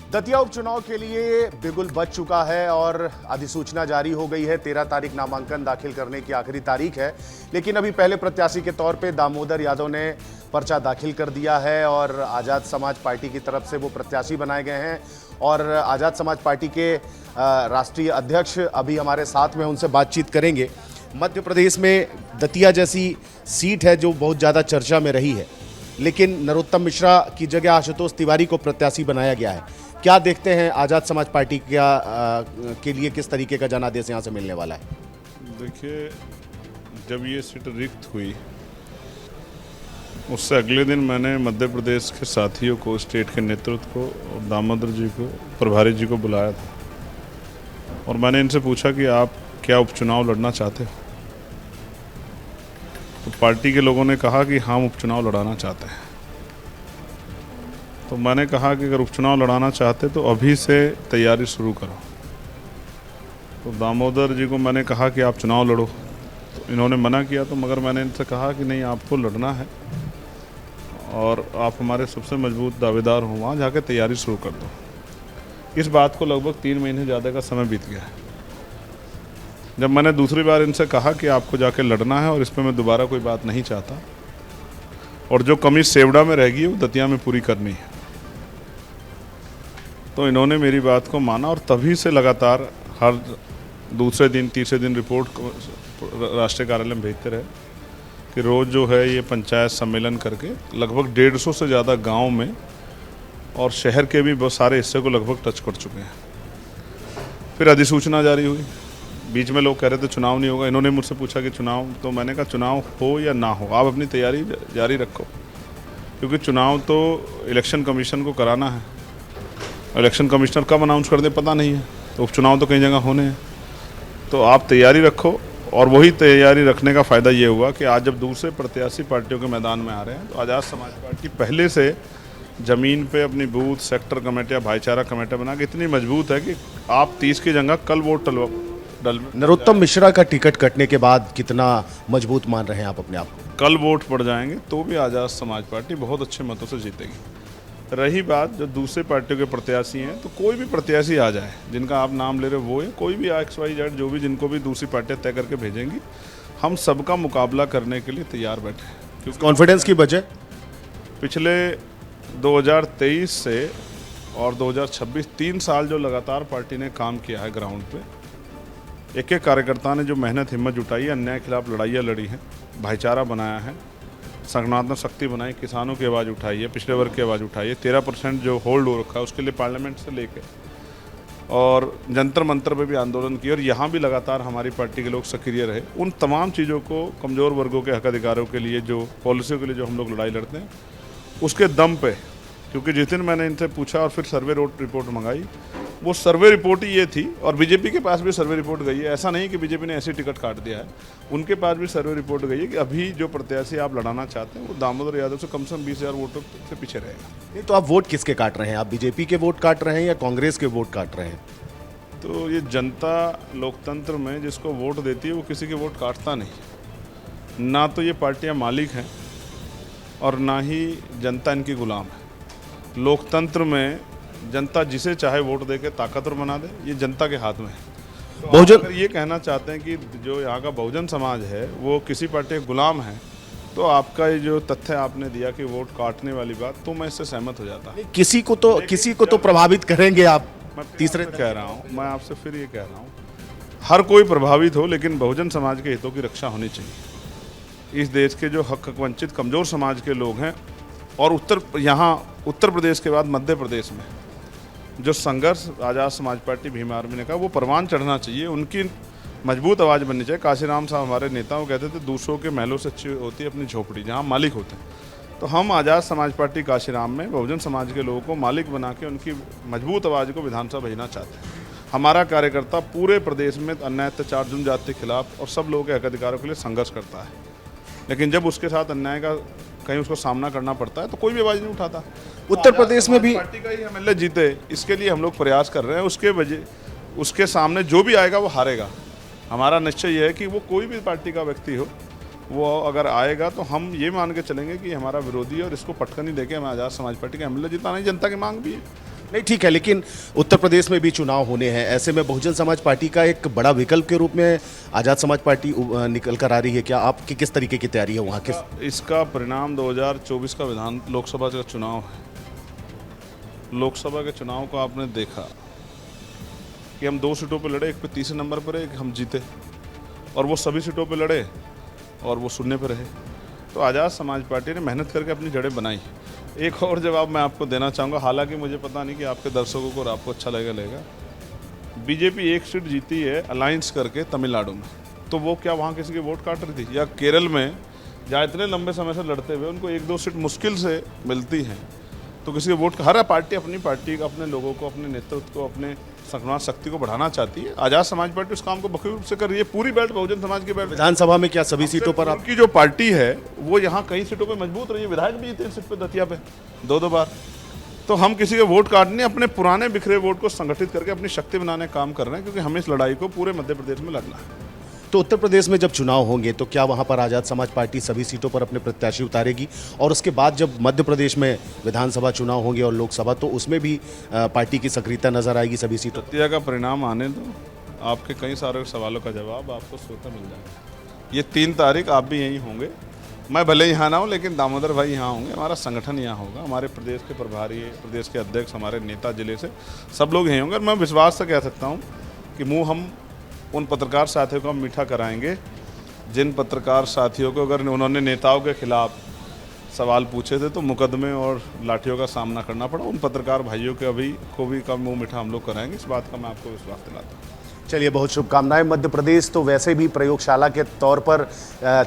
दतिया उपचुनाव के लिए बिगुल बज चुका है और अधिसूचना जारी हो गई है। 13 तारीख नामांकन दाखिल करने की आखिरी तारीख है, लेकिन अभी पहले प्रत्याशी के तौर पे दामोदर यादव ने पर्चा दाखिल कर दिया है और आज़ाद समाज पार्टी की तरफ से वो प्रत्याशी बनाए गए हैं। और आज़ाद समाज पार्टी के राष्ट्रीय अध्यक्ष अभी हमारे साथ में, उनसे बातचीत करेंगे। मध्य प्रदेश में दतिया जैसी सीट है जो बहुत ज़्यादा चर्चा में रही है, लेकिन नरोत्तम मिश्रा की जगह आशुतोष तिवारी को प्रत्याशी बनाया गया है। क्या देखते हैं आज़ाद समाज पार्टी के लिए किस तरीके का जनादेश यहाँ से मिलने वाला है? देखिए, जब ये सीट रिक्त हुई उससे अगले दिन मैंने मध्य प्रदेश के साथियों को, स्टेट के नेतृत्व को और दामोदर जी को, प्रभारी जी को बुलाया था और मैंने इनसे पूछा कि आप क्या उपचुनाव लड़ना चाहते हो। तो पार्टी के लोगों ने कहा कि हम उपचुनाव लड़ाना चाहते हैं। तो मैंने कहा कि अगर उपचुनाव लड़ाना चाहते तो अभी से तैयारी शुरू करो। तो दामोदर जी को मैंने कहा कि आप चुनाव लड़ो, तो इन्होंने मना किया। तो मगर मैंने इनसे कहा कि नहीं, आपको लड़ना है और आप हमारे सबसे मजबूत दावेदार हो, वहाँ जाके तैयारी शुरू कर दो। इस बात को लगभग 3 महीने ज़्यादा का समय बीत गया है। जब मैंने दूसरी बार इनसे कहा कि आपको जाके लड़ना है और इस पर मैं दोबारा कोई बात नहीं चाहता और जो कमी सेवड़ा में रहेगी वो दतिया में पूरी करनी है, तो इन्होंने मेरी बात को माना और तभी से लगातार हर दूसरे दिन, तीसरे दिन रिपोर्ट राष्ट्रीय कार्यालय में भेजते रहे कि रोज़ जो है ये पंचायत सम्मेलन करके लगभग 150 से ज़्यादा गांव में और शहर के भी बहुत सारे हिस्से को लगभग टच कर चुके हैं। फिर अधिसूचना जारी हुई। बीच में लोग कह रहे थे चुनाव नहीं होगा। इन्होंने मुझसे पूछा कि चुनाव, तो मैंने कहा चुनाव हो या ना हो, आप अपनी तैयारी जारी रखो, क्योंकि चुनाव तो इलेक्शन कमीशन को कराना है। इलेक्शन कमिश्नर कब अनाउंस कर दे पता नहीं है, तो उपचुनाव तो कई जगह होने हैं। तो आप तैयारी रखो। और वही तैयारी रखने का फ़ायदा ये हुआ कि आज जब दूसरे प्रत्याशी पार्टियों के मैदान में आ रहे हैं तो आज़ाद समाज पार्टी पहले से ज़मीन पे अपनी बूथ, सेक्टर कमेटियाँ, भाईचारा कमेटियाँ बना के इतनी मजबूत है कि आप 30 की जगह कल वोट डल। नरोत्तम मिश्रा का टिकट कटने के बाद कितना मजबूत मान रहे हैं आप अपने आप को? कल वोट पड़ जाएंगे तो भी आज़ाद समाज पार्टी बहुत अच्छे मतों से जीतेगी। रही बात जो दूसरे पार्टियों के प्रत्याशी हैं, तो कोई भी प्रत्याशी आ जाए जिनका आप नाम ले रहे हो वो है, कोई भी XYZ जो भी, जिनको भी दूसरी पार्टियां तय करके भेजेंगी, हम सबका मुकाबला करने के लिए तैयार बैठे हैं। क्योंकि कॉन्फिडेंस की वजह पिछले 2023 से और 2026 3 साल जो लगातार पार्टी ने काम किया है ग्राउंड पे, एक एक कार्यकर्ता ने जो मेहनत हिम्मत जुटाई है, अन्याय के खिलाफ लड़ाइयाँ लड़ी हैं, भाईचारा बनाया है, संगठनात्मक शक्ति बनाई, किसानों की आवाज़ उठाई है, पिछड़े वर्ग की आवाज़ उठाई है, 13% जो होल्ड हो रखा है उसके लिए पार्लियामेंट से लेके और जंतर मंतर पे भी आंदोलन किया और यहाँ भी लगातार हमारी पार्टी के लोग सक्रिय रहे। उन तमाम चीज़ों को, कमज़ोर वर्गों के हक अधिकारों के लिए, जो पॉलिसियों के लिए जो हम लोग लड़ाई लड़ते हैं, उसके दम पे, क्योंकि जिस दिन मैंने इनसे पूछा और फिर सर्वे रिपोर्ट मंगाई, वो सर्वे रिपोर्ट ही ये थी। और बीजेपी के पास भी सर्वे रिपोर्ट गई है। ऐसा नहीं कि बीजेपी ने ऐसे टिकट काट दिया है, उनके पास भी सर्वे रिपोर्ट गई है कि अभी जो प्रत्याशी आप लड़ाना चाहते हैं वो दामोदर यादव से कम 20,000 वोटों से पीछे रहेगा। नहीं तो आप वोट किसके काट रहे हैं? आप बीजेपी के वोट काट रहे हैं या कांग्रेस के वोट काट रहे हैं? तो ये जनता लोकतंत्र में जिसको वोट देती है वो किसी के वोट काटता नहीं। ना तो ये पार्टियाँ मालिक हैं और ना ही जनता इनकी गुलाम है। लोकतंत्र में जनता जिसे चाहे वोट दे के ताकतवर बना दे, ये जनता के हाथ में है। तो बहुजन अगर ये कहना चाहते हैं कि जो यहाँ का बहुजन समाज है वो किसी पार्टी के गुलाम है, तो आपका ये जो तथ्य आपने दिया कि वोट काटने वाली बात, तो मैं इससे सहमत हो जाता। किसी को तो प्रभावित करेंगे आप। मैं तीसरे कह रहा हूँ, मैं आपसे फिर ये कह रहा हूँ, हर कोई प्रभावित हो, लेकिन बहुजन समाज के हितों की रक्षा होनी चाहिए। इस देश के जो हक वंचित कमज़ोर समाज के लोग हैं और उत्तर प्रदेश के बाद मध्य प्रदेश में जो संघर्ष आज़ाद समाज पार्टी भीम आर्मी ने कहा, वो परवान चढ़ना चाहिए, उनकी मजबूत आवाज़ बननी चाहिए। काशीराम साहब हमारे नेता, वो कहते थे दूसरों के महलों से अच्छी होती है अपनी झोपड़ी, जहाँ मालिक होते हैं। तो हम आज़ाद समाज पार्टी काशीराम में बहुजन समाज के लोगों को मालिक बना के उनकी मजबूत आवाज़ को विधानसभा भेजना चाहते हैं। हमारा कार्यकर्ता पूरे प्रदेश में अन्याय, अत्याचार, जुर्म जाति के खिलाफ और सब लोगों के हक अधिकारों के लिए संघर्ष करता है, लेकिन जब उसके साथ अन्याय का कहीं उसको सामना करना पड़ता है तो कोई भी आवाज़ नहीं उठाता। उत्तर प्रदेश में भी पार्टी का ही MLA जीते, इसके लिए हम लोग प्रयास कर रहे हैं। उसके सामने जो भी आएगा वो हारेगा। हमारा निश्चय ये है कि वो कोई भी पार्टी का व्यक्ति हो, वो अगर आएगा तो हम ये मान के चलेंगे कि हमारा विरोधी है और इसको पटकनी देके हमें आज़ाद समाज पार्टी का MLA जिताना ही जनता की मांग भी है। नहीं ठीक है, लेकिन उत्तर प्रदेश में भी चुनाव होने हैं, ऐसे में बहुजन समाज पार्टी का एक बड़ा विकल्प के रूप में आज़ाद समाज पार्टी निकल कर आ रही है। क्या आपकी किस तरीके की तैयारी है वहाँ किस? इसका परिणाम 2024 का लोकसभा का चुनाव है। लोकसभा के चुनाव को आपने देखा कि हम 2 सीटों पर लड़े, एक पे तीसरे नंबर पर एक हम जीते, और वो सभी सीटों पे लड़े और वो शून्य पर रहे। तो आज़ाद समाज पार्टी ने मेहनत करके अपनी जड़ें बनाई। एक और जवाब मैं आपको देना चाहूँगा, हालांकि मुझे पता नहीं कि आपके दर्शकों को और आपको अच्छा लगेगा। बीजेपी 1 सीट जीती है अलायंस करके तमिलनाडु में, तो वो क्या वहाँ किसी की वोट काट रही थी? या केरल में जहाँ इतने लंबे समय से लड़ते हुए उनको 1-2 सीट मुश्किल से मिलती हैं, तो किसी के वोट, हर पार्टी अपने लोगों को, अपने नेतृत्व को, अपने संगठन शक्ति को बढ़ाना चाहती है। आज़ाद समाज पार्टी उस काम को बखूबी रूप से कर रही है। पूरी बेल्ट बहुजन समाज की बेल्ट। विधानसभा में क्या सभी सीटों पर आपकी जो पार्टी है वो यहाँ कई सीटों पे मजबूत रही है। विधायक भी जीते सीट पे, दतिया पे 2-2 बार। तो हम किसी के वोट काटने, अपने पुराने बिखरे वोट को संगठित करके अपनी शक्ति बनाने का काम कर रहे हैं, क्योंकि हमें इस लड़ाई को पूरे मध्य प्रदेश में लड़ना है। तो उत्तर प्रदेश में जब चुनाव होंगे तो क्या वहां पर आज़ाद समाज पार्टी सभी सीटों पर अपने प्रत्याशी उतारेगी? और उसके बाद जब मध्य प्रदेश में विधानसभा चुनाव होंगे और लोकसभा, तो उसमें भी पार्टी की सक्रियता नजर आएगी सभी सीटों? दतिया का परिणाम आने दो, आपके कई सारे सवालों का जवाब आपको स्वतः मिल जाएगा। ये 3 तारीख आप भी यहीं होंगे। मैं भले यहाँ ना हूँ, लेकिन दामोदर भाई यहाँ होंगे, हमारा संगठन यहाँ होगा, हमारे प्रदेश के प्रभारी, प्रदेश के अध्यक्ष, हमारे नेता जिले से सब लोग यहीं होंगे। और मैं विश्वास से कह सकता हूँ कि मुँह हम उन पत्रकार साथियों को हम मीठा कराएंगे जिन पत्रकार साथियों को अगर उन्होंने नेताओं के खिलाफ सवाल पूछे थे तो मुकदमे और लाठियों का सामना करना पड़ा। उन पत्रकार भाइयों के अभी को भी का मुँह मीठा हम लोग कराएंगे, इस बात का मैं आपको विश्वास दिलाता हूँ। चलिए, बहुत शुभकामनाएं। मध्य प्रदेश तो वैसे भी प्रयोगशाला के तौर पर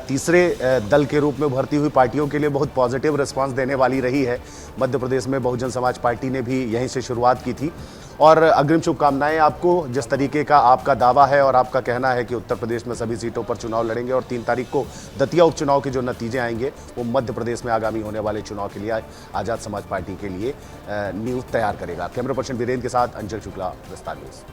तीसरे दल के रूप में भर्ती हुई पार्टियों के लिए बहुत पॉजिटिव रिस्पांस देने वाली रही है। मध्य प्रदेश में बहुजन समाज पार्टी ने भी यहीं से शुरुआत की थी, और अग्रिम शुभकामनाएं आपको। जिस तरीके का आपका दावा है और आपका कहना है कि उत्तर प्रदेश में सभी सीटों पर चुनाव लड़ेंगे, और 3 तारीख को दतिया उपचुनाव के जो नतीजे आएंगे वो मध्य प्रदेश में आगामी होने वाले चुनाव के लिए आज़ाद समाज पार्टी के लिए न्यूज़ तैयार करेगा। कैमरा पर्सन वीरेंद्र के साथ अंचल शुक्ला, विस्तार न्यूज़।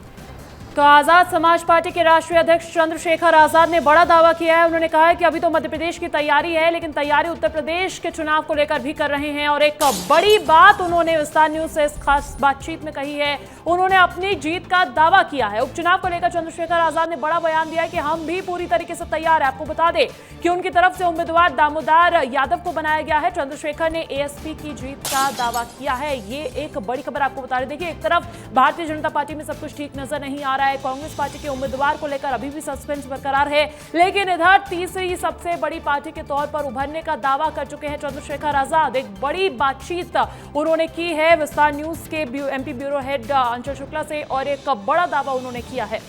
तो आजाद समाज पार्टी के राष्ट्रीय अध्यक्ष चंद्रशेखर आजाद ने बड़ा दावा किया है। उन्होंने कहा है कि अभी तो मध्य प्रदेश की तैयारी है, लेकिन तैयारी उत्तर प्रदेश के चुनाव को लेकर भी कर रहे हैं। और एक बड़ी बात उन्होंने विस्तार न्यूज से इस खास बातचीत में कही है, उन्होंने अपनी जीत का दावा किया है। उपचुनाव को लेकर चंद्रशेखर आजाद ने बड़ा बयान दिया है कि हम भी पूरी तरीके से तैयार है। आपको बता दें कि उनकी तरफ से उम्मीदवार दामोदर यादव को बनाया गया है। चंद्रशेखर ने एएसपी की जीत का दावा किया है। ये एक बड़ी खबर आपको बता रहे। देखिए, एक तरफ भारतीय जनता पार्टी में सब कुछ ठीक नजर नहीं आ रहा है, कांग्रेस पार्टी के उम्मीदवार को लेकर अभी भी सस्पेंस बरकरार है, लेकिन इधर तीसरी सबसे बड़ी पार्टी के तौर पर उभरने का दावा कर चुके हैं चंद्रशेखर आजाद। एक बड़ी बातचीत उन्होंने की है विस्तार न्यूज के एमपी ब्यूरो हेड अंचल शुक्ला से, और एक बड़ा दावा उन्होंने किया है।